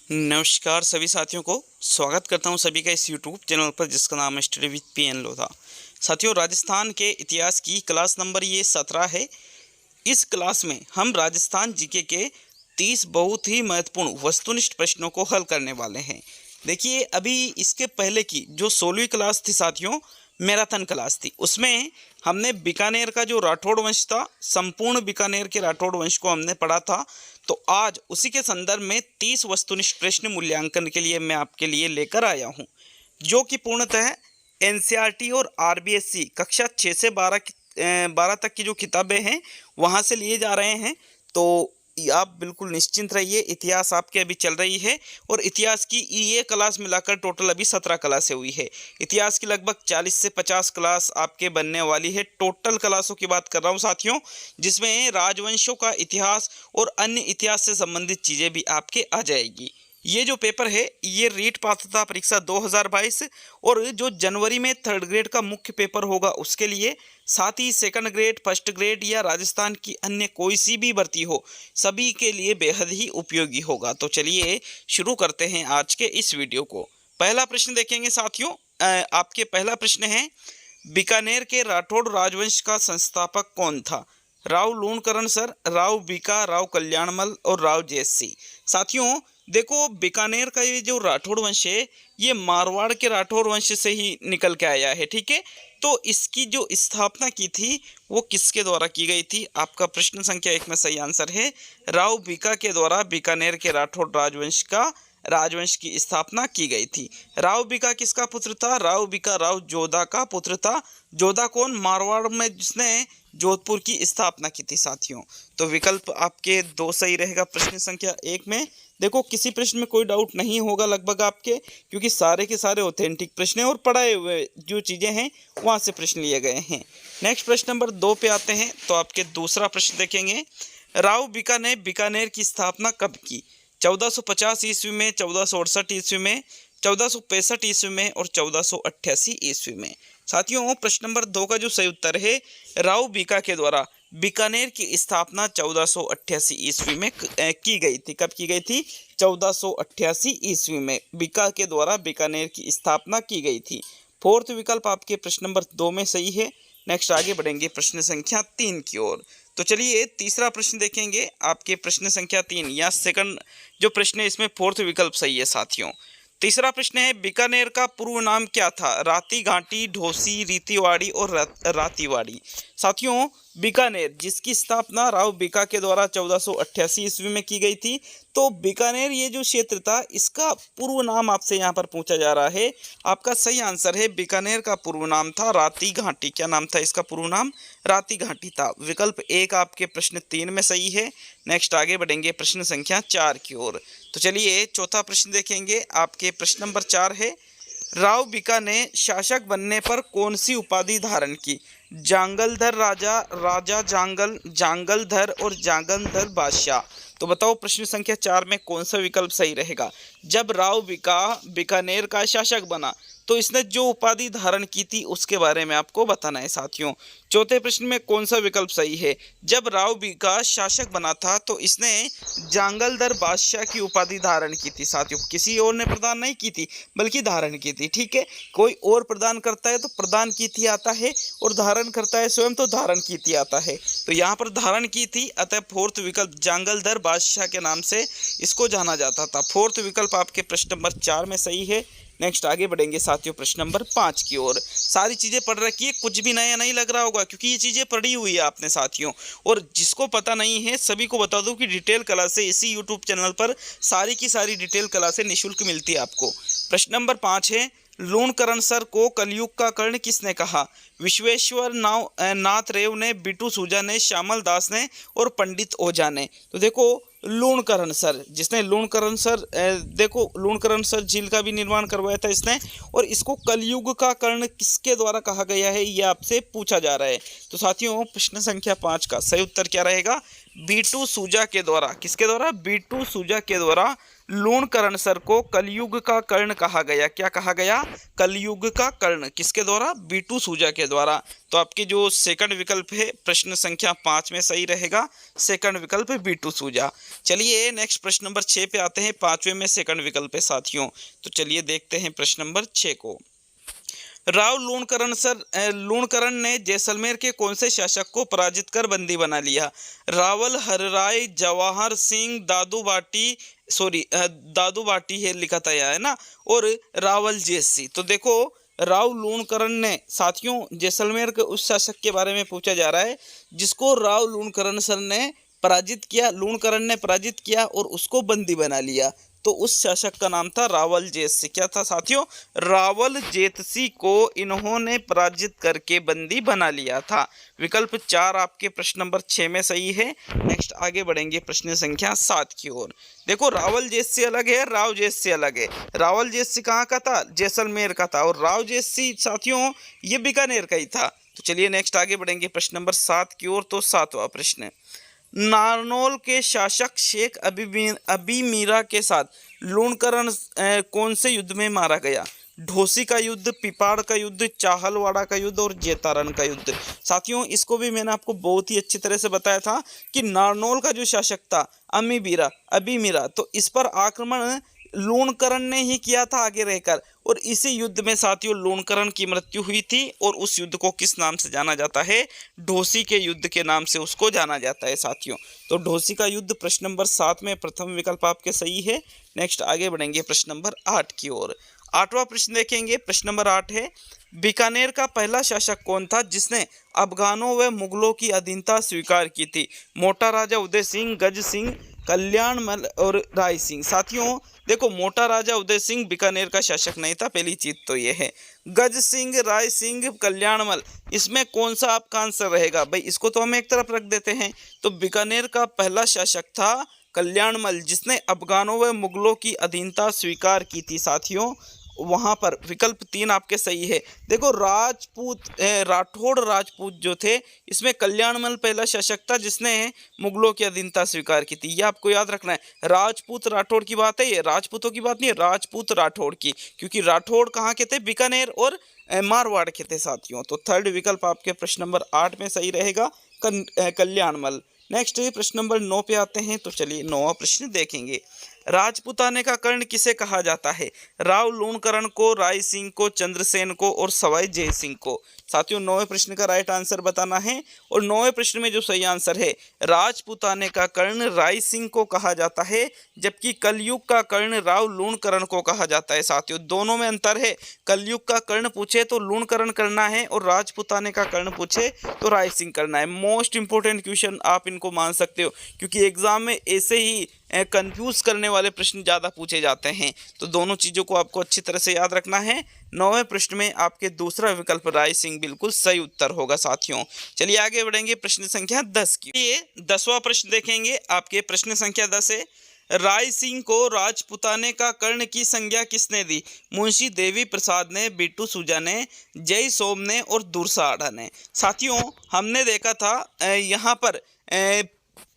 नमस्कार सभी साथियों को स्वागत करता हूं सभी का इस यूट्यूब चैनल पर जिसका नाम है स्टडी विद पीएन लोधा। साथियों, राजस्थान के इतिहास की क्लास नंबर ये 17 है। इस क्लास में हम राजस्थान जीके के 30 बहुत ही महत्वपूर्ण वस्तुनिष्ठ प्रश्नों को हल करने वाले हैं। देखिए, अभी इसके पहले की जो 16वीं क्लास थी साथियों, मैराथन क्लास थी, उसमें हमने बीकानेर का जो राठौड़ वंश था, संपूर्ण बीकानेर के राठौड़ वंश को हमने पढ़ा था। तो आज उसी के संदर्भ में 30 वस्तुनिष्ठ प्रश्न मूल्यांकन के लिए मैं आपके लिए लेकर आया हूं, जो कि पूर्णतः एनसीईआरटी और आरबीएससी कक्षा 6 से 12 तक की जो किताबें हैं वहां से लिए जा रहे हैं। तो आप बिल्कुल निश्चिंत रहिए, इतिहास आपके अभी चल रही है और इतिहास की ये क्लास मिलाकर टोटल अभी 17 क्लासें हुई है। इतिहास की लगभग 40 से 50 क्लास आपके बनने वाली है। टोटल क्लासों की बात कर रहा हूँ साथियों, जिसमें राजवंशों का इतिहास और अन्य इतिहास से संबंधित चीज़ें भी आपके आ जाएगी। ये जो पेपर है ये रीट पात्रता परीक्षा 2022 और जो जनवरी में 3rd ग्रेड का मुख्य पेपर होगा उसके लिए, साथ ही 2nd ग्रेड, 1st ग्रेड या राजस्थान की अन्य कोई सी भी भर्ती हो, सभी के लिए बेहद ही उपयोगी होगा। तो चलिए शुरू करते हैं आज के इस वीडियो को। पहला प्रश्न देखेंगे साथियों। आपके पहला प्रश्न है, बीकानेर के राठौड़ राजवंश का संस्थापक कौन था? राव लूणकरण सर, राव बीका, राव कल्याणमल और राव जयसी। साथियों देखो, बीकानेर का ये जो राठौड़ वंश है ये मारवाड़ के राठौड़ वंश से ही निकल के आया है, ठीक है। तो इसकी जो स्थापना की थी वो किसके द्वारा की गई थी? आपका प्रश्न संख्या 1 में सही आंसर है राव बीका के द्वारा बीकानेर के राठौड़ राजवंश की स्थापना की गई थी। राव बीका किसका पुत्र था? राव बीका राव जोधा का पुत्र था। जोधा कौन? मारवाड़ में जिसने जोधपुर की स्थापना की थी साथियों। तो विकल्प आपके 2 सही रहेगा प्रश्न संख्या 1 में। देखो, किसी प्रश्न में कोई डाउट नहीं होगा लगभग आपके, क्योंकि सारे के सारे ऑथेंटिक प्रश्न हैं और पढ़ाए हुए जो चीज़ें हैं वहाँ से प्रश्न लिए गए हैं। नेक्स्ट प्रश्न नंबर 2 पे आते हैं। तो आपके दूसरा प्रश्न देखेंगे, राव बीका ने बीकानेर की स्थापना कब की? 1450 ईस्वी में, 1468 ईस्वी में, 1465 ईस्वी में और 1488 ईस्वी में। साथियों, प्रश्न नंबर 2 का जो सही उत्तर है, राव बीका के द्वारा बीकानेर की स्थापना 1488 ईस्वी में की गई थी। कब की गई थी? 1488 ईस्वी में बीका के द्वारा बीकानेर की स्थापना की गई थी। फोर्थ विकल्प आपके प्रश्न नंबर 2 में सही है। नेक्स्ट आगे बढ़ेंगे प्रश्न संख्या 3 की ओर। तो चलिए तीसरा प्रश्न देखेंगे, आपके प्रश्न संख्या 3 या सेकंड जो प्रश्न है इसमें फोर्थ विकल्प सही है साथियों। तीसरा प्रश्न है, बीकानेर का पूर्व नाम क्या था? राती घाटी, ढोसी, रीतिवाड़ी और रातीवाड़ी। साथियों, बीकानेर जिसकी स्थापना राव बीका के द्वारा 1488 ईस्वी में की गई थी, तो बीकानेर ये जो क्षेत्र था इसका पूर्व नाम आपसे यहाँ पर पूछा जा रहा है। आपका सही आंसर है बीकानेर का पूर्व नाम था राती घाटी। क्या नाम था इसका? पूर्व नाम राती घाटी था। विकल्प 1 आपके प्रश्न 3 में सही है। नेक्स्ट आगे बढ़ेंगे प्रश्न संख्या 4 की ओर। तो चलिए चौथा प्रश्न देखेंगे, आपके प्रश्न नंबर 4 है, राव बीका ने शासक बनने पर कौन सी उपाधि धारण की? जांगलधर राजा, राजा जांगल, जांगलधर और जांगलधर बादशाह। तो बताओ प्रश्न संख्या 4 में कौन सा विकल्प सही रहेगा? जब राव बीका बीकानेर का शासक बना तो इसने जो उपाधि धारण की थी उसके बारे में आपको बताना है साथियों। चौथे प्रश्न में कौन सा विकल्प सही है? जब राव बीका शासक बना था तो इसने जांगलधर बादशाह की उपाधि धारण की थी साथियों। किसी और ने प्रदान नहीं की थी बल्कि धारण की थी, ठीक है। कोई और प्रदान करता है तो प्रदान की थी आता है, और धारण करता है स्वयं तो धारण की थी आता है। तो यहाँ पर धारण की थी, अतः फोर्थ विकल्प जांगलधर बादशाह के नाम से इसको जाना जाता था। फोर्थ विकल्प आपके प्रश्न नंबर 4 में सही है। नेक्स्ट आगे बढ़ेंगे साथियों प्रश्न नंबर 5 की ओर। सारी चीज़ें पढ़ रखी है, कुछ भी नया नहीं लग रहा होगा क्योंकि ये चीज़ें पढ़ी हुई है आपने साथियों। और जिसको पता नहीं है सभी को बता दूं कि डिटेल क्लासें इसी यूट्यूब चैनल पर सारी की सारी डिटेल क्लासें निःशुल्क मिलती है आपको। प्रश्न नंबर 5 है, लूणकरण सर को कलयुग का कर्ण किसने कहा? विश्वेश्वर नाथ रेव ने, बिटू सूजा ने, श्यामल दास ने और पंडित ओझा ने। तो देखो, लूणकरण सर, जिसने लूणकरण सर देखो लूणकरण सर झील का भी निर्माण करवाया था इसने, और इसको कलयुग का कर्ण किसके द्वारा कहा गया है ये आपसे पूछा जा रहा है। तो साथियों प्रश्न संख्या 5 का सही उत्तर क्या रहेगा? बीटू सूजा के द्वारा, किसके द्वारा? बीटू सूजा के द्वारा लूणकरण सर को कलयुग का कर्ण कहा गया। क्या कहा गया? कलयुग का कर्ण। किसके द्वारा? बीटू सूजा के द्वारा। तो आपकी जो सेकंड विकल्प है प्रश्न संख्या 5 में सही रहेगा, सेकंड विकल्प बीटू सूजा। चलिए नेक्स्ट प्रश्न नंबर 6 पे आते हैं, 5वें में सेकंड विकल्प है साथियों। तो चलिए देखते हैं प्रश्न नंबर 6 को। राव लूणकरण ने जैसलमेर के कौन से शासक को पराजित कर बंदी बना लिया? रावल, हरराय, जवाहर सिंह, दादू बाटी है लिखा था है ना, और रावल जैसी। तो देखो राव लूणकरण ने साथियों जैसलमेर के उस शासक के बारे में पूछा जा रहा है जिसको राव लूणकरण सर ने पराजित किया, लूणकरण ने पराजित किया और उसको बंदी बना लिया। तो उस शासक का नाम था रावल जेतसी। क्या था साथियों? रावल जेतसी को इन्होंने पराजित करके बंदी बना लिया था। विकल्प 4 आपके प्रश्न नंबर 6 में सही है। नेक्स्ट आगे बढ़ेंगे प्रश्न संख्या 7 की ओर। देखो रावल जेतसी अलग है, राव जेतसी अलग है। रावल जेतसी कहाँ का था? जैसलमेर का था, और राव जेतसी साथियों ये बीकानेर का ही था। तो चलिए नेक्स्ट आगे बढ़ेंगे प्रश्न नंबर 7 की ओर। तो 7वां प्रश्न, नारनौल के शासक शेख अबी मीरा के साथ लूणकरण कौन से युद्ध में मारा गया? ढोसी का युद्ध, पिपाड़ का युद्ध, चाहलवाड़ा का युद्ध और जेतारन का युद्ध। साथियों इसको भी मैंने आपको बहुत ही अच्छी तरह से बताया था कि नारनौल का जो शासक था अबी मीरा, तो इस पर आक्रमण लूणकरण ने ही किया था आगे रहकर, और इसी युद्ध में साथियों लूणकरण की मृत्यु हुई थी। और उस युद्ध को किस नाम से जाना जाता है? ढोसी के युद्ध के नाम से उसको जाना जाता है साथियों। तो ढोसी का युद्ध प्रश्न नंबर 7 में प्रथम विकल्प आपके सही है। नेक्स्ट आगे बढ़ेंगे प्रश्न नंबर 8 की ओर। 8वां प्रश्न देखेंगे, प्रश्न नंबर 8 है, बीकानेर का पहला शासक कौन था जिसने अफगानों व मुगलों की अधीनता स्वीकार की थी? मोटा राजा उदय सिंह, गज सिंह, कल्याणमल और राय सिंह। साथियों देखो मोटा राजा उदय सिंह बीकानेर का शासक नहीं था, पहली चीज तो ये है। गज सिंह, राय सिंह, कल्याणमल, इसमें कौन सा आपका आंसर रहेगा? भाई इसको तो हम एक तरफ रख देते हैं। तो बीकानेर का पहला शासक था कल्याणमल जिसने अफगानों व मुगलों की अधीनता स्वीकार की थी साथियों। वहां पर विकल्प 3 आपके सही है। देखो राठौड़ राजपूत जो थे, इसमें कल्याणमल पहला शासक था जिसने मुगलों की अधीनता स्वीकार की थी। ये आपको याद रखना है। राजपूत राठौड़ की बात है, ये राजपूतों की बात नहीं है, राजपूत राठौड़ की, क्योंकि राठौड़ कहाँ के थे? बीकानेर और मारवाड़ के थे साथियों। तो थर्ड विकल्प आपके प्रश्न नंबर 8 में सही रहेगा, कल्याणमल। नेक्स्ट प्रश्न नंबर 9 पे आते हैं। तो चलिए 9वां प्रश्न देखेंगे। राजपुताने का कर्ण किसे कहा जाता है? राव लूणकरण को, राय सिंह को, चंद्रसेन को और सवाई जय सिंह को। साथियों 9वें प्रश्न का राइट आंसर बताना है, और 9वें प्रश्न में जो सही आंसर है राजपुताने का कर्ण राय सिंह को कहा जाता है, जबकि कलयुग का कर्ण राव लूणकरण को कहा जाता है। साथियों दोनों में अंतर है। कलयुग का कर्ण पूछे तो लूणकरण करना है, और राजपुताने का कर्ण पूछे तो राय सिंह करना है। मोस्ट इंपोर्टेंट क्वेश्चन आप इनको मान सकते हो, क्योंकि एग्जाम में ऐसे ही कंफ्यूज करने वाले प्रश्न ज़्यादा पूछे जाते हैं। तो दोनों चीज़ों को आपको अच्छी तरह से याद रखना है। 9वें प्रश्न में आपके दूसरा विकल्प राय सिंह बिल्कुल सही उत्तर होगा साथियों। चलिए आगे बढ़ेंगे प्रश्न संख्या 10 की। ये 10वां प्रश्न देखेंगे, आपके प्रश्न संख्या 10 है, राय सिंह को राजपुताने का कर्ण की संज्ञा किसने दी? मुंशी देवी प्रसाद ने, बीटू सूजा ने, जय सोम ने और दुर्साढ़ा ने। साथियों हमने देखा था यहाँ पर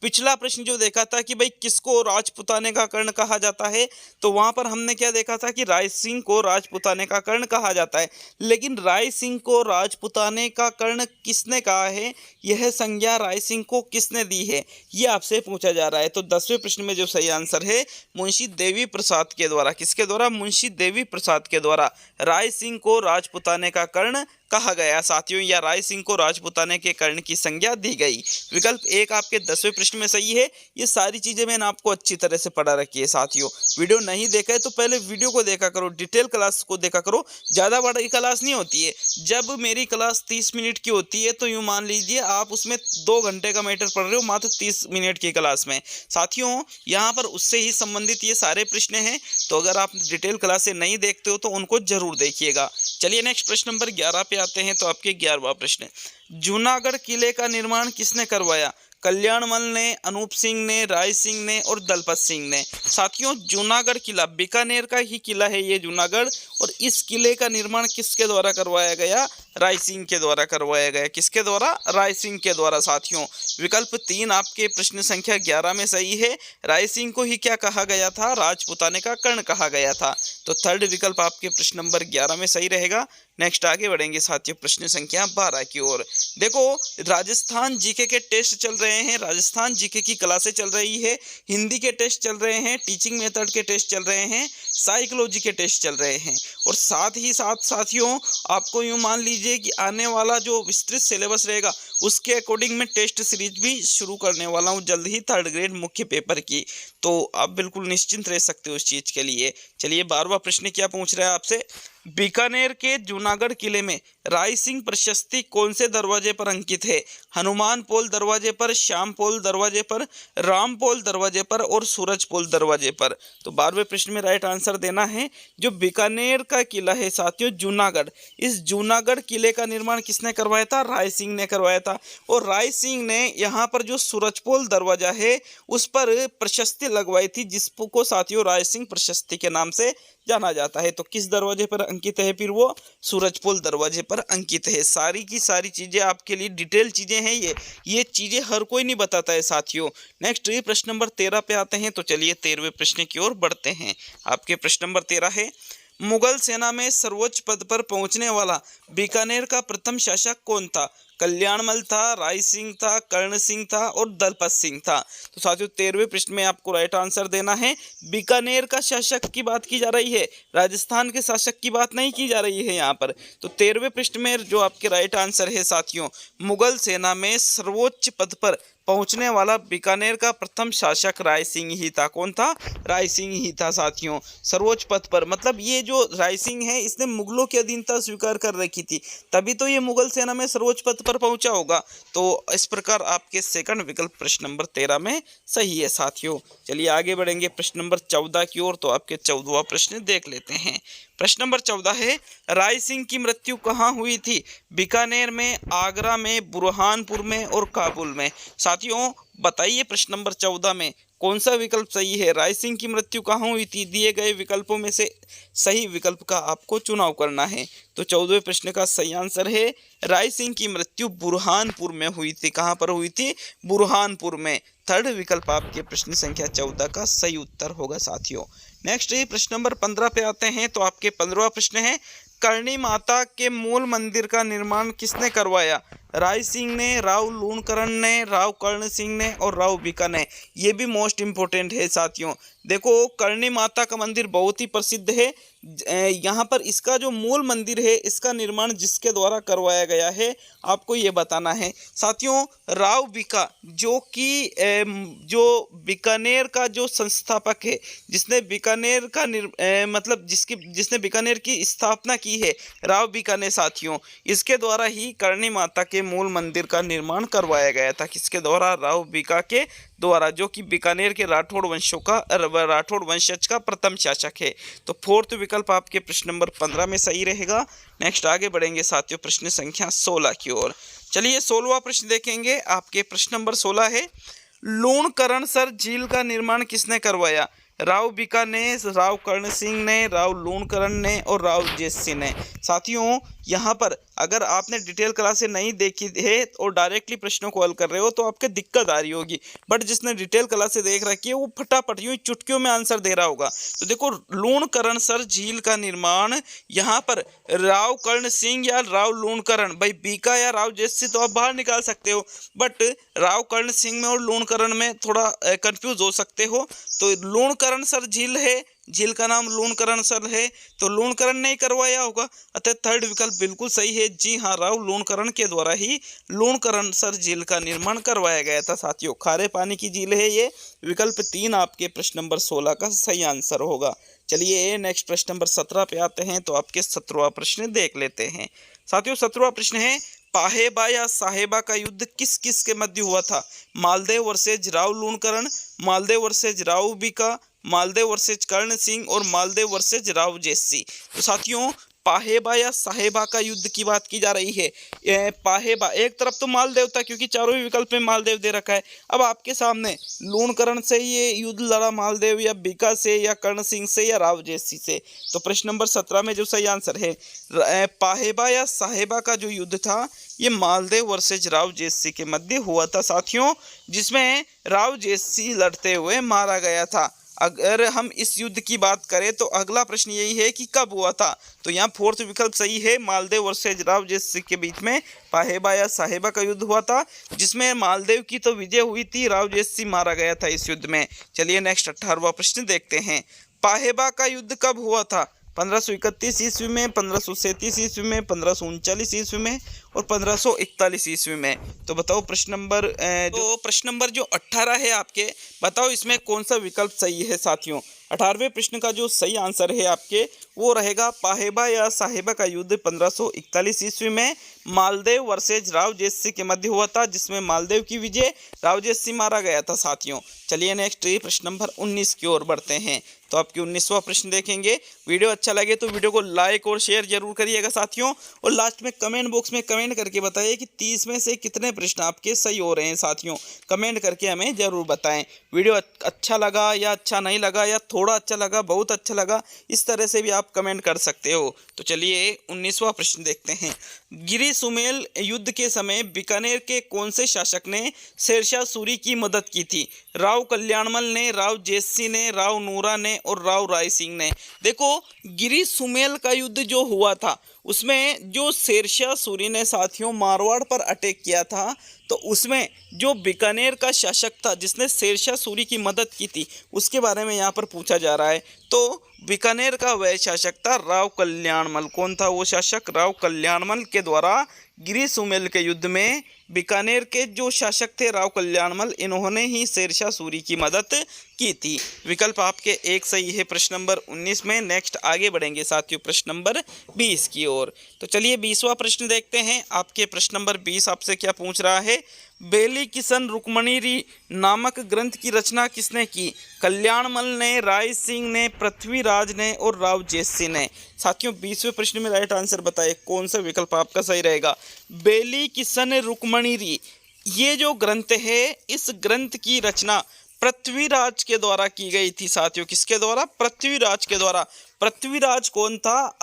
पिछला प्रश्न जो देखा था कि भाई किसको राजपुताने का कर्ण कहा जाता है, तो वहां पर हमने क्या देखा था कि राय सिंह को राजपुताने का कर्ण कहा जाता है। लेकिन राय सिंह को राजपुताने का कर्ण किसने कहा है, यह संज्ञा राय सिंह को किसने दी है, ये आपसे पूछा जा रहा है। तो 10वें प्रश्न में जो सही आंसर है मुंशी देवी प्रसाद के द्वारा, किसके द्वारा? मुंशी देवी प्रसाद के द्वारा राय सिंह को राजपुताने का कर्ण कहा गया साथियों, या राय सिंह को राजपुताने के कर्ण की संज्ञा दी गई। विकल्प 1 आपके 10वें प्रश्न में सही है। ये सारी चीजें मैंने आपको अच्छी तरह से पढ़ा रखी है साथियों। वीडियो नहीं देखा है तो पहले वीडियो को देखा करो, डिटेल क्लास को देखा करो। ज्यादा बड़ी क्लास नहीं होती है। जब मेरी क्लास 30 मिनट की होती है तो यूं मान लीजिए आप उसमें 2 घंटे का मैटर पढ़ रहे हो मात्र 30 मिनट की क्लास में साथियों। यहाँ पर उससे ही संबंधित ये सारे प्रश्न हैं, तो अगर आप डिटेल क्लासें नहीं देखते हो तो उनको जरूर देखिएगा। चलिए नेक्स्ट प्रश्न नंबर 11 पे आते हैं। तो आपके 11वां प्रश्न, जूनागढ़ किले का निर्माण किसने करवाया? कल्याणमल ने, अनूप सिंह ने, राय सिंह ने और दलपत सिंह ने। साथियों जूनागढ़ किला बीकानेर का ही किला है ये जूनागढ़, और इस किले का निर्माण किसके द्वारा करवाया गया? राय सिंह के द्वारा करवाया गया। किसके द्वारा? राय सिंह के द्वारा साथियों। विकल्प 3 आपके प्रश्न संख्या 11 में सही है। राय सिंह को ही क्या कहा गया था? राजपुताने का कर्ण कहा गया था। तो थर्ड विकल्प आपके प्रश्न नंबर 11 में सही रहेगा। नेक्स्ट आगे बढ़ेंगे साथियों प्रश्न संख्या 12 की ओर। देखो, राजस्थान जीके के टेस्ट चल रहे हैं, राजस्थान जीके की क्लासें चल रही है, हिंदी के टेस्ट चल रहे हैं, टीचिंग मेथड के टेस्ट चल रहे हैं, साइकोलॉजी के टेस्ट चल रहे हैं, और साथ ही साथ साथियों आपको यूं मान लीजिए कि आने वाला जो विस्तृत सिलेबस रहेगा उसके अकॉर्डिंग मैं टेस्ट सीरीज भी शुरू करने वाला हूं जल्द ही, थर्ड ग्रेड मुख्य पेपर की। तो आप बिल्कुल निश्चिंत रह सकते हो उस चीज के लिए। चलिए 12वां प्रश्न क्या पूछ रहा है आपसे? बीकानेर के जूनागढ़ किले में राय सिंह प्रशस्ति कौन से दरवाजे पर अंकित है? हनुमान पोल दरवाजे पर, श्याम पोल दरवाजे पर, राम पोल दरवाजे पर और सूरज पोल दरवाजे पर। तो 12वें प्रश्न में राइट आंसर देना है। जो बीकानेर का किला है साथियों जूनागढ़, इस जूनागढ़ किले का निर्माण किसने करवाया था? राय सिंह ने करवाया था। और राय सिंह ने यहाँ पर जो सूरजपोल दरवाजा है उस पर प्रशस्ति लगवाई थी, जिसको साथियों राय सिंह प्रशस्ति के नाम से जाना जाता है। तो किस दरवाजे पर अंकित है? फिर वो सूरजपोल दरवाजे पर अंकित है। सारी की सारी चीजें आपके लिए डिटेल चीजें हैं, ये चीजें हर कोई नहीं बताता है साथियों। नेक्स्ट ये प्रश्न नंबर 13 पे आते हैं। तो चलिए 13वें प्रश्न की ओर बढ़ते हैं। आपके प्रश्न नंबर 13 है, मुगल सेना में सर्वोच्च पद पर पहुंचने वाला बीकानेर का प्रथम शासक कौन था? कल्याणमल था, राय सिंह था, कर्ण सिंह था और दलपत सिंह था। तो साथियों 13वें प्रश्न में आपको राइट आंसर देना है। बीकानेर का शासक की बात की जा रही है, राजस्थान के शासक की बात नहीं की जा रही है यहाँ पर। तो 13वें प्रश्न में जो आपके राइट आंसर है साथियों, मुगल सेना में सर्वोच्च पद पर पहुंचने वाला बीकानेर का प्रथम शासक राय सिंह ही था। कौन था? राय सिंह ही था साथियों। सर्वोच्च पद पर मतलब ये जो राय सिंह है इसने मुगलों की अधीनता स्वीकार कर रखी थी, तभी तो ये मुगल सेना में सर्वोच्च पद पर पहुंचा होगा। तो इस प्रकार आपके सेकंड विकल्प प्रश्न नंबर 13 में सही है साथियों। चलिए आगे बढ़ेंगे प्रश्न नंबर 14 की ओर। तो आपके 14वां प्रश्न देख लेते हैं। प्रश्न नंबर 14 है, राय सिंह की मृत्यु कहाँ हुई थी? बीकानेर में, आगरा में, बुरहानपुर में और काबुल में। साथियों बताइए प्रश्न नंबर 14 में कौन सा विकल्प सही है? राय सिंह की मृत्यु कहाँ हुई थी? दिए गए विकल्पों में से सही विकल्प का आपको चुनाव करना है। तो 14वें प्रश्न का सही आंसर है राय सिंह की मृत्यु बुरहानपुर में हुई थी। कहाँ पर हुई थी? बुरहानपुर में। थर्ड विकल्प आपके प्रश्न संख्या 14 का सही उत्तर होगा साथियों। नेक्स्ट ये प्रश्न नंबर 15 पे आते हैं। तो आपके 15वां प्रश्न है, करणी माता के मूल मंदिर का निर्माण किसने करवाया? राय सिंह ने, राव लूणकरण ने, राव कर्ण सिंह ने और राव बीका ने। ये भी मोस्ट इंपोर्टेंट है साथियों। देखो करणी माता का मंदिर बहुत ही प्रसिद्ध है। यहाँ पर इसका जो मूल मंदिर है इसका निर्माण जिसके द्वारा करवाया गया है आपको ये बताना है साथियों। राव बीका जो कि जो बीकानेर का जो संस्थापक है, जिसने बीकानेर का मतलब जिसने बीकानेर की स्थापना की है, राव बीका ने साथियों, इसके द्वारा ही करणी माता के मूल मंदिर का निर्माण करवाया गया था। किसके द्वारा? राव बीका के द्वारा, जो कि बीकानेर के राठौड़ वंशज का प्रथम शासक है। तो फोर्थ विकल्प आपके प्रश्न नंबर 15 में सही रहेगा। नेक्स्ट आगे बढ़ेंगे साथियों प्रश्न संख्या 16 की ओर। चलिए 16वां प्रश्न देखेंगे। आपके प्रश्न नंबर 16 है, लूणकरणसर झील का निर्माण किसने करवाया? राव बीका ने, राव कर्ण सिंह ने, राव लूणकरण ने और राव जेसी ने। साथियों यहाँ पर अगर आपने डिटेल क्लासें नहीं देखी है और डायरेक्टली प्रश्नों को हल कर रहे हो तो आपके दिक्कत आ रही होगी, बट जिसने डिटेल क्लासें देख रखी है वो फटाफट यूं चुटकियों में आंसर दे रहा होगा। तो देखो लूणकरणसर झील का निर्माण यहाँ पर राव कर्ण सिंह या राव लूणकरण, भाई बीका या राव जेसी तो आप बाहर निकाल सकते हो, बट राव कर्ण सिंह में और लूणकरण में थोड़ा कंफ्यूज हो सकते हो। तो लूणकरणसर झील है, झील का नाम लूणकरणसर है, तो लूणकरण ने करवाया होगा। अतः थर्ड विकल्प बिल्कुल सही है। जी हाँ, राव लूणकरण के द्वारा ही लूणकरणसर झील का निर्माण करवाया गया था साथियों। खारे पानी की झील है ये। विकल्प 3 आपके प्रश्न नंबर 16 का सही आंसर होगा। चलिए नेक्स्ट प्रश्न नंबर 17 पे आते हैं। तो आपके 17वां प्रश्न देख लेते हैं साथियों। 17वां प्रश्न है, पाहेबा या साहेबा का युद्ध किस किस के मध्य हुआ था? Maldev versus Rao Lunkaran, Maldev versus Rao Bika, Maldev versus Karan Singh और मालदेव वर्सेज राव जेसी। तो साथियों पाहेबा या साहेबा का युद्ध की बात की जा रही है। पाहेबा एक तरफ तो मालदेव था, क्योंकि चारों ही विकल्प में मालदेव दे रखा है। अब आपके सामने लूणकरण से ये युद्ध लड़ा मालदेव, या बीका से, या कर्ण सिंह से, या राव जैसी से। तो प्रश्न नंबर 17 में जो सही आंसर है पाहेबा या साहेबा का जो युद्ध था ये मालदेव वर्सेज राव जैसी के मध्य हुआ था साथियों, जिसमें राव जैसी लड़ते हुए मारा गया था। अगर हम इस युद्ध की बात करें तो अगला प्रश्न यही है कि कब हुआ था। तो यहाँ फोर्थ विकल्प सही है, मालदेव वर्सेज राव जैसी के बीच में पाहेबा या साहेबा का युद्ध हुआ था, जिसमें मालदेव की तो विजय हुई थी, राव जैसी मारा गया था इस युद्ध में। चलिए नेक्स्ट 18वां प्रश्न देखते हैं। पाहेबा का युद्ध कब हुआ था? 1531 ईस्वी में, 1537 ईस्वी में, 1539 ईस्वी में और 1541 ईस्वी में। तो बताओ प्रश्न नंबर जो 18 है आपके, बताओ इसमें कौन सा विकल्प सही है साथियों। 18वें प्रश्न का जो सही आंसर है आपके वो रहेगा पाहेबा या साहेबा का युद्ध 1541 ईस्वी में मालदेव वर्सेज राव जैसी के मध्य हुआ था, जिसमें मालदेव की विजय, राव जैसी मारा गया था साथियों। चलिए नेक्स्ट प्रश्न नंबर 19 की ओर बढ़ते हैं। तो आपकी 19वां प्रश्न देखेंगे। वीडियो अच्छा लगे तो वीडियो को लाइक और शेयर जरूर करिएगा साथियों, और लास्ट में कमेंट बॉक्स में कमेंट करके बताइए कि 30 में से कितने प्रश्न आपके सही हो रहे हैं साथियों। कमेंट करके हमें जरूर बताएं। वीडियो अच्छा लगा या अच्छा नहीं लगा, या थोड़ा अच्छा लगा, बहुत अच्छा लगा, इस तरह से भी आप कमेंट कर सकते हो। तो चलिए 19वां प्रश्न देखते हैं। गिरी सुमेल युद्ध के समय बीकानेर के कौन से शासक ने शेरशाह सूरी की मदद की थी? राव कल्याणमल ने, राव जैसी ने, राव नूरा ने और राव राय सिंह ने। देखो गिरी सुमेल का युद्ध जो हुआ था उसमें जो शेरशाह सूरी ने साथियों मारवाड़ पर अटैक किया था, तो उसमें जो बीकानेर का शासक था जिसने शेरशाह सूरी की मदद की थी उसके बारे में यहाँ पर पूछा जा रहा है। तो बीकानेर का वह शासक था राव कल्याणमल। कौन था वो शासक? राव कल्याणमल के द्वारा गिरी सुमेल के युद्ध में बीकानेर के जो शासक थे राव कल्याणमल, इन्होंने ही शेरशाह सूरी की मदद की थी। विकल्प आपके एक सही है प्रश्न नंबर 19 में। नेक्स्ट आगे बढ़ेंगे साथियों प्रश्न नंबर 20 की ओर। तो चलिए 20वां प्रश्न देखते हैं। आपके प्रश्न नंबर 20 आपसे क्या पूछ रहा है? बेली किशन रुक्मणी नामक ग्रंथ की रचना किसने की? कल्याणमल ने, राय सिंह ने, पृथ्वीराज ने और राव जैसी ने। साथियों 20वें प्रश्न में राइट आंसर बताइए, कौन सा विकल्प आपका सही रहेगा? बेली किशन रुक्मणी ये जो ग्रंथ है, इस ग्रंथ की रचना पृथ्वीराज के द्वारा की गई थी साथियों। किसके द्वारा? पृथ्वीराज के द्वारा। पृथ्वीराज कौन था?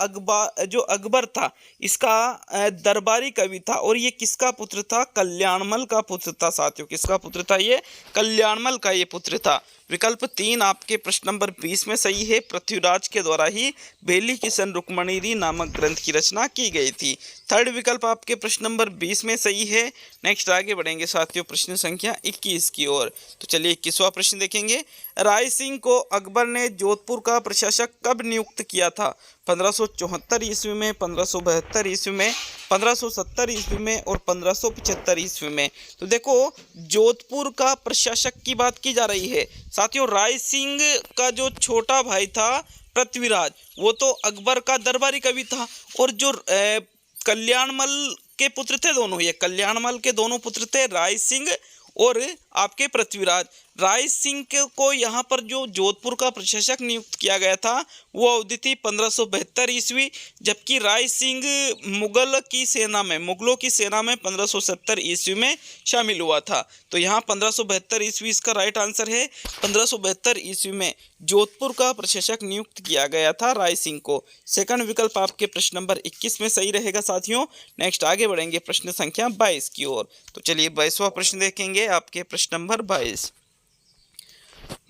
जो अकबर था इसका दरबारी कवि था, और ये किसका पुत्र था? कल्याणमल का पुत्र था साथियों। किसका पुत्र था ये? कल्याणमल का ये पुत्र था। विकल्प 3 आपके प्रश्न नंबर 20 में सही है। पृथ्वीराज के द्वारा ही बेली किशन रुक्मणी नामक ग्रंथ की रचना की गई थी। थर्ड विकल्प आपके प्रश्न नंबर 20 में सही है। नेक्स्ट आगे बढ़ेंगे साथियों प्रश्न संख्या 21 की ओर। तो चलिए 21वां प्रश्न देखेंगे। राय सिंह को अकबर ने जोधपुर का प्रशासक कब नियुक्त किया था? 1574 ईस्वी में, 1572 ईस्वी में, 1570 ईस्वी में और 1575 ईस्वी में। तो देखो जोधपुर का प्रशासक की बात की जा रही है साथियों। राय सिंह का जो छोटा भाई था पृथ्वीराज, वो तो अकबर का दरबारी कवि था, और जो कल्याणमल के पुत्र थे दोनों, ये कल्याणमल के दोनों पुत्र थे राय सिंह और आपके पृथ्वीराज। राय सिंह को यहाँ पर जो जोधपुर का प्रशासक नियुक्त किया गया था वो अवधि थी 1572 ईस्वी, जबकि राय सिंह मुगलों की सेना में 1570 ईस्वी में शामिल हुआ था। तो यहाँ 1572 ईस्वी इसका राइट आंसर है। 1572 ईस्वी में जोधपुर का प्रशासक नियुक्त किया गया था राय सिंह को। सेकंड विकल्प आपके प्रश्न नंबर 21 में सही रहेगा साथियों। नेक्स्ट आगे बढ़ेंगे प्रश्न संख्या 22 की ओर। तो चलिए 22वां प्रश्न देखेंगे आपके प्रश्न नंबर 22।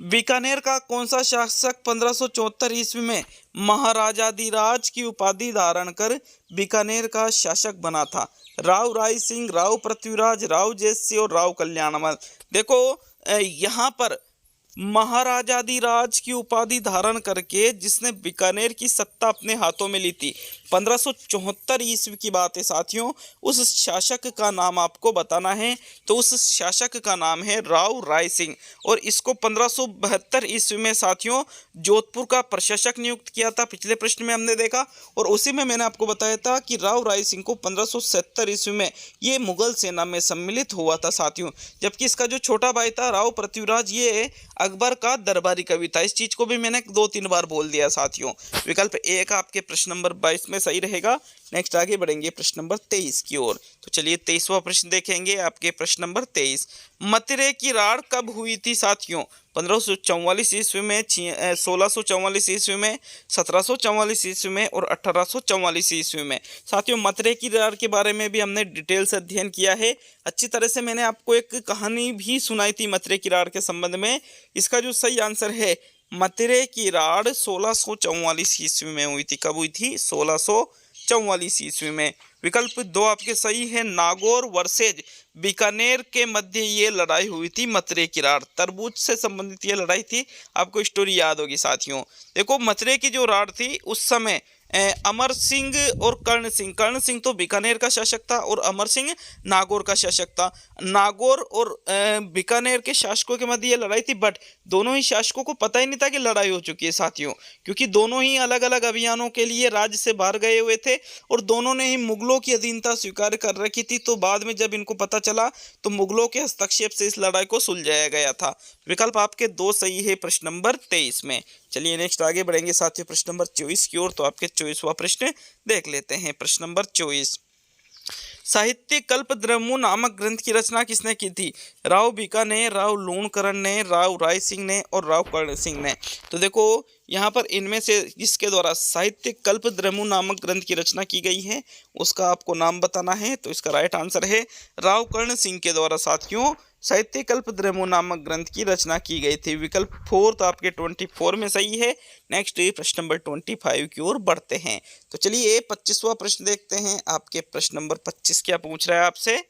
बीकानेर का कौन सा शासक 1574 ईस्वी में महाराजाधिराज की उपाधि धारण कर बीकानेर का शासक बना था? राव राय सिंह, राव पृथ्वीराज, राव जैसी और राव कल्याणमल। देखो यहाँ पर महाराजाधिराज की उपाधि धारण करके जिसने बीकानेर की सत्ता अपने हाथों में ली थी 1574 ईस्वी की बात है साथियों। उस शासक का नाम आपको बताना है, तो उस शासक का नाम है राव राय सिंह, और इसको 1572 ईस्वी में साथियों जोधपुर का प्रशासक नियुक्त किया था, पिछले प्रश्न में हमने देखा। और उसी में मैंने आपको बताया था कि राव राय सिंह को 1570 ईस्वी में ये मुगल सेना में सम्मिलित हुआ था साथियों, जबकि इसका जो छोटा भाई था राव पृथ्वीराज ये अकबर का दरबारी कवि था। इस चीज को भी मैंने 2-3 बार बोल दिया साथियों। विकल्प ए का आपके प्रश्न नंबर 22 में सही रहेगा। नेक्स्ट आगे बढ़ेंगे प्रश्न नंबर 23 की ओर। तो चलिए 23वां प्रश्न देखेंगे, आपके प्रश्न नंबर 23। मथुरे की राड़ कब हुई थी साथियों? 1544 ईस्वी में, 1644 ईस्वी में, 1744 ईस्वी में और 1844 ईस्वी में। साथियों मथुरे की राड़ के बारे में भी हमने डिटेल से अध्ययन किया है। अच्छी तरह से मैंने आपको एक कहानी भी सुनाई थी मथुरे की राड़ के संबंध में। इसका जो सही आंसर है, मथुरे की राड़ 1644 ईस्वी में हुई थी। कब हुई थी? 1644 ईस्वी में। विकल्प 2 आपके सही है। नागौर वर्सेज बीकानेर के मध्य ये लड़ाई हुई थी मथुरे की राड़। तरबूज से संबंधित ये लड़ाई थी। आपको स्टोरी याद होगी साथियों। देखो मथुरे की जो राड़ थी उस समय अमर सिंह और कर्ण सिंह तो बीकानेर का शासक था और अमर सिंह नागौर का शासक था। नागौर और बीकानेर के शासकों के मध्य ये लड़ाई थी, बट दोनों ही शासकों को पता ही नहीं था कि लड़ाई हो चुकी है साथियों, क्योंकि दोनों ही अलग अलग अभियानों के लिए राज्य से बाहर गए हुए थे और दोनों ने ही मुगलों की अधीनता स्वीकार कर रखी थी। तो बाद में जब इनको पता चला तो मुगलों के हस्तक्षेप से इस लड़ाई को सुलझाया गया था। विकल्प आपके 2 सही है प्रश्न नंबर 23 में। चलिए नेक्स्ट आगे बढ़ेंगे साथियों प्रश्न नंबर 24 की ओर। तो आपके 24वां प्रश्न देख लेते हैं। प्रश्न नंबर 24। साहित्य कल्पद्रुम नामक ग्रंथ की रचना किसने की थी? राव बीकानेर, राव लूणकरण ने, राव राय सिंह ने और राव कर्ण सिंह ने। तो देखो यहाँ पर इनमें से जिसके द्वारा साहित्य कल्पद्रुम नामक ग्रंथ की रचना की गई है उसका आपको नाम बताना है। तो इसका राइट आंसर है राव कर्ण सिंह के द्वारा साथियों साहित्य कल्पद्रुम नामक ग्रंथ की रचना की गई थी। विकल्प 4 तो आपके 24 में सही है। नेक्स्ट प्रश्न नंबर 25 की ओर बढ़ते हैं। तो चलिए 25वां प्रश्न देखते हैं। आपके प्रश्न नंबर 25 क्या पूछ रहा है आपसे?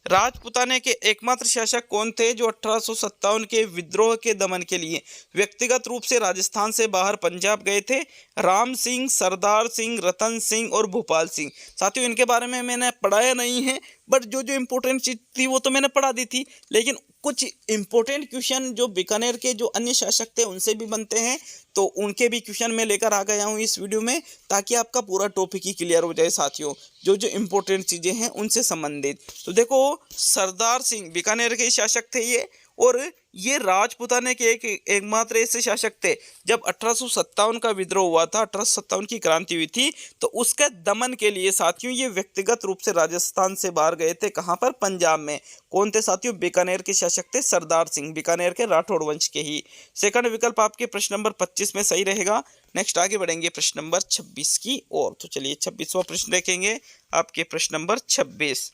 राजपुताने के एकमात्र शासक कौन थे जो 1857 के विद्रोह के दमन के लिए व्यक्तिगत रूप से राजस्थान से बाहर पंजाब गए थे? राम सिंह, सरदार सिंह, रतन सिंह और भोपाल सिंह। साथियों इनके बारे में मैंने पढ़ाया नहीं है, बट जो जो इम्पोर्टेंट चीज थी वो तो मैंने पढ़ा दी थी, लेकिन कुछ इम्पोर्टेंट क्वेश्चन जो बीकानेर के जो अन्य शासक थे उनसे भी बनते हैं, तो उनके भी क्वेश्चन मैं लेकर आ गया हूँ इस वीडियो में, ताकि आपका पूरा टॉपिक ही क्लियर हो जाए साथियों, जो जो इम्पोर्टेंट चीज़ें हैं उनसे संबंधित। तो देखो सरदार सिंह बीकानेर के शासक थे ये, और ये राजपुताने के एकमात्र ऐसे शासक थे जब 1857 का विद्रोह हुआ था, 1857 की क्रांति हुई थी, तो उसके दमन के लिए साथियों ये व्यक्तिगत रूप से राजस्थान से बाहर गए थे। कहाँ पर? पंजाब में। कौन थे साथियों? बीकानेर के शासक थे सरदार सिंह, बीकानेर के राठौड़ वंश के ही। सेकंड विकल्प आपके प्रश्न नंबर 25 में सही रहेगा। नेक्स्ट आगे बढ़ेंगे प्रश्न नंबर 26 की ओर। तो चलिए 26वां प्रश्न देखेंगे, आपके प्रश्न नंबर 26।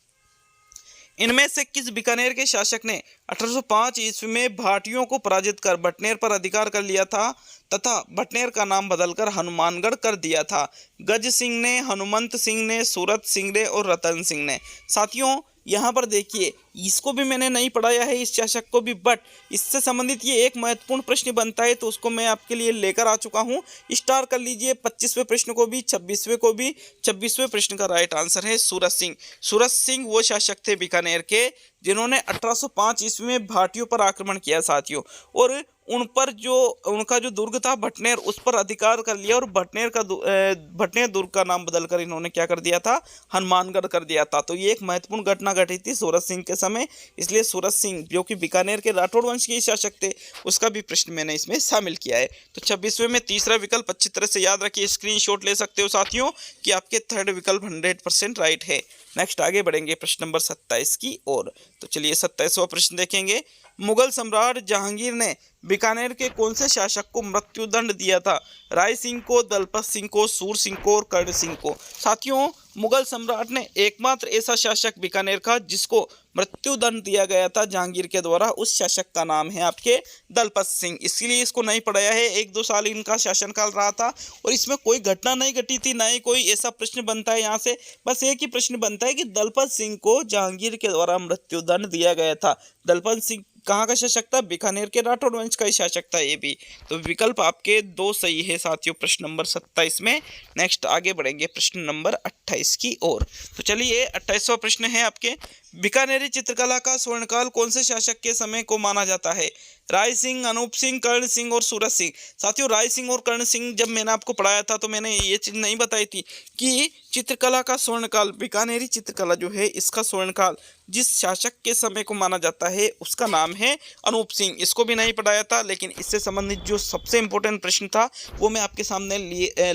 इनमें से किस बीकानेर के शासक ने 1805 ईस्वी में भाटियों को पराजित कर बटनेर पर अधिकार कर लिया था तथा बटनेर का नाम बदलकर हनुमानगढ़ कर दिया था? गज सिंह ने, हनुमंत सिंह ने, सूरत सिंह ने और रतन सिंह ने। साथियों यहाँ पर देखिए, इसको भी मैंने नहीं पढ़ाया है इस शासक को भी, बट इससे संबंधित ये एक महत्वपूर्ण प्रश्न बनता है, तो उसको मैं आपके लिए लेकर आ चुका हूँ। स्टार कर लीजिए 25वें प्रश्न को भी, 26वें को भी। 26वें प्रश्न का राइट आंसर है सूरत सिंह। सूरत सिंह वो शासक थे बीकानेर के जिन्होंने 1805 ईस्वी में भाटियों पर आक्रमण किया साथियों, और उन पर जो उनका जो दुर्ग था भटनेर, उस पर अधिकार कर लिया और भटनेर दुर्ग का नाम बदलकर इन्होंने क्या कर दिया था? हनुमानगढ़ कर दिया था। तो ये एक महत्वपूर्ण घटना घटी थी सूरत सिंह के समय, इसलिए सूरत सिंह जो कि बीकानेर के राठौड़ वंश के शासक थे उसका भी प्रश्न मैंने इसमें शामिल किया है। तो 26वें में तीसरा विकल्प अच्छी तरह से याद रखिए, स्क्रीनशॉट ले सकते हो साथियों कि आपके थर्ड विकल्प 100% राइट है। नेक्स्ट आगे बढ़ेंगे प्रश्न नंबर 27 की ओर। तो चलिए 27वां प्रश्न देखेंगे। मुगल सम्राट जहांगीर ने बीकानेर के कौन से शासक को मृत्युदंड दिया था? राय सिंह को, दलपत सिंह को, सूर सिंह को और कर्ण सिंह को। साथियों मुगल सम्राट ने एकमात्र ऐसा शासक बीकानेर का जिसको मृत्युदंड दिया गया था जहांगीर के द्वारा, उस शासक का नाम है आपके दलपत सिंह। इसलिए इसको नहीं पढ़ाया है। 1-2 साल इनका शासनकाल रहा था और इसमें कोई घटना नहीं घटी थी, ना ही कोई ऐसा प्रश्न बनता है यहाँ से। बस एक ही प्रश्न बनता है कि दलपत सिंह को जहांगीर के द्वारा मृत्युदंड दिया गया था। दलपत सिंह कहाँ का शासक था? बीकानेर के राठौड़ वंश का ही शासक था ये भी। तो विकल्प आपके 2 सही है साथियों प्रश्न नंबर 27 में। नेक्स्ट आगे बढ़ेंगे प्रश्न नंबर 28 की ओर। तो चलिए 28वां प्रश्न है आपके, बीकानेरी चित्रकला का स्वर्णकाल कौन से शासक के समय को माना जाता है? राय सिंह, अनूप सिंह, कर्ण सिंह और सूरज सिंह। साथियों, राय सिंह और कर्ण सिंह जब मैंने आपको पढ़ाया था तो मैंने ये चीज़ नहीं बताई थी कि चित्रकला का स्वर्णकाल, बीकानेरी चित्रकला जो है इसका स्वर्णकाल जिस शासक के समय को माना जाता है उसका नाम है अनूप सिंह। इसको भी नहीं पढ़ाया था, लेकिन इससे संबंधित जो सबसे इम्पोर्टेंट प्रश्न था वो मैं आपके सामने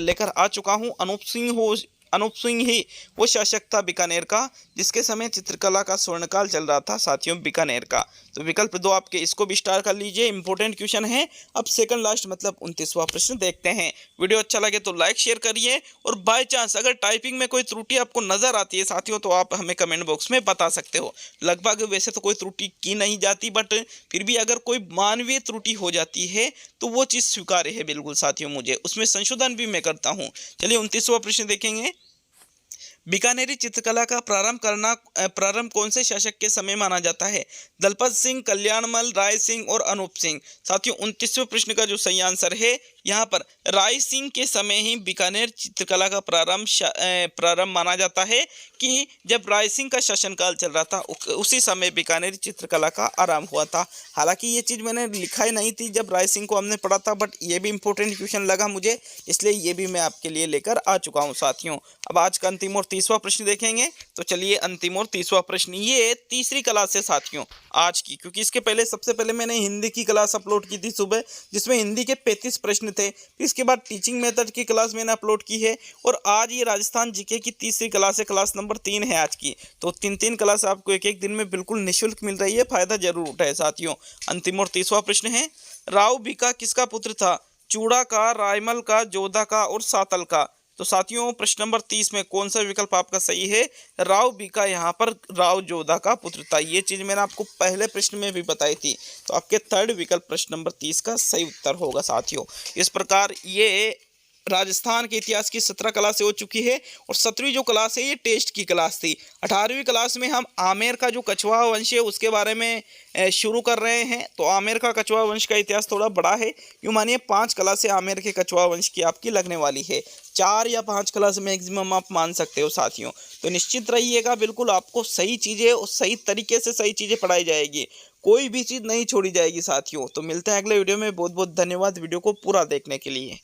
लेकर आ चुका हूँ। अनूप सिंह ही वो शासक था बीकानेर का जिसके समय चित्रकला का स्वर्णकाल चल रहा था साथियों, बीकानेर का। तो विकल्प 2 आपके, इसको भी स्टार कर लीजिए, इंपॉर्टेंट क्वेश्चन है। अब सेकंड लास्ट मतलब 29वां प्रश्न देखते हैं। वीडियो अच्छा लगे तो लाइक शेयर करिए, और बाय चांस अगर टाइपिंग में कोई त्रुटि आपको नजर आती है साथियों तो आप हमें कमेंट बॉक्स में बता सकते हो। लगभग वैसे तो कोई त्रुटि की नहीं जाती, बट फिर भी अगर कोई मानवीय त्रुटि हो जाती है तो वो चीज़ स्वीकार्य है बिल्कुल साथियों, मुझे उसमें संशोधन भी मैं करता हूँ। चलिए 29वां प्रश्न देखेंगे। बीकानेरी चित्रकला का प्रारंभ कौन से शासक के समय माना जाता है? दलपत सिंह, कल्याणमल, राय सिंह और अनूप सिंह। साथियों 29वें प्रश्न का जो सही आंसर है यहाँ पर राय सिंह के समय ही बीकानेर चित्रकला का प्रारंभ माना जाता है कि जब राय सिंह का शासनकाल चल रहा था उसी समय बीकानेरी चित्रकला का आरंभ हुआ था। हालांकि ये चीज़ मैंने लिखा ही नहीं थी जब राय सिंह को हमने पढ़ा था, बट ये भी इंपॉर्टेंट क्वेश्चन लगा मुझे, इसलिए ये भी मैं आपके लिए लेकर आ चुका हूँ साथियों। अब आज का अंतिम और 30वां प्रश्न देखेंगे। तो चलिए अंतिम और 30वां प्रश्न, ये तीसरी क्लास है साथियों आज की, क्योंकि इसके पहले सबसे पहले मैंने हिंदी की क्लास अपलोड की थी सुबह, जिसमें हिंदी के 35 प्रश्न थे। फिर इसके बाद टीचिंग मेथड की क्लास मैंने अपलोड की है, और आज ये राजस्थान जीके की तीसरी क्लास है, क्लास नंबर 3 है आज की। तो 3 क्लास आपको एक दिन में बिल्कुल निःशुल्क मिल रही है, फायदा जरूर उठाए साथियों। अंतिम और 30वां प्रश्न है, राव बीका किसका पुत्र था? चूड़ा का, रायमल का, जोधा का और सातल का। तो साथियों प्रश्न नंबर 30 में कौन सा विकल्प आपका सही है? राव बीका यहाँ पर राव जोधा का पुत्र था। ये चीज़ मैंने आपको पहले प्रश्न में भी बताई थी, तो आपके थर्ड विकल्प प्रश्न नंबर 30 का सही उत्तर होगा साथियों। इस प्रकार ये राजस्थान के इतिहास की 17 क्लासें हो चुकी है, और 17वीं जो क्लास है ये टेस्ट की क्लास थी। 18वीं क्लास में हम आमेर का जो कछवा वंश है उसके बारे में शुरू कर रहे हैं। तो आमेर का कछवा वंश का इतिहास थोड़ा बड़ा है, यूँ मानिए 5 क्लासें आमेर के कछवा वंश की आपकी लगने वाली है। 4 या 5 क्लास मैक्सिमम आप मान सकते हो साथियों। तो निश्चित रहिएगा, बिल्कुल आपको सही चीज़ें और सही तरीके से सही चीज़ें पढ़ाई जाएगी, कोई भी चीज़ नहीं छोड़ी जाएगी साथियों। तो मिलते हैं अगले वीडियो में। बहुत बहुत धन्यवाद वीडियो को पूरा देखने के लिए।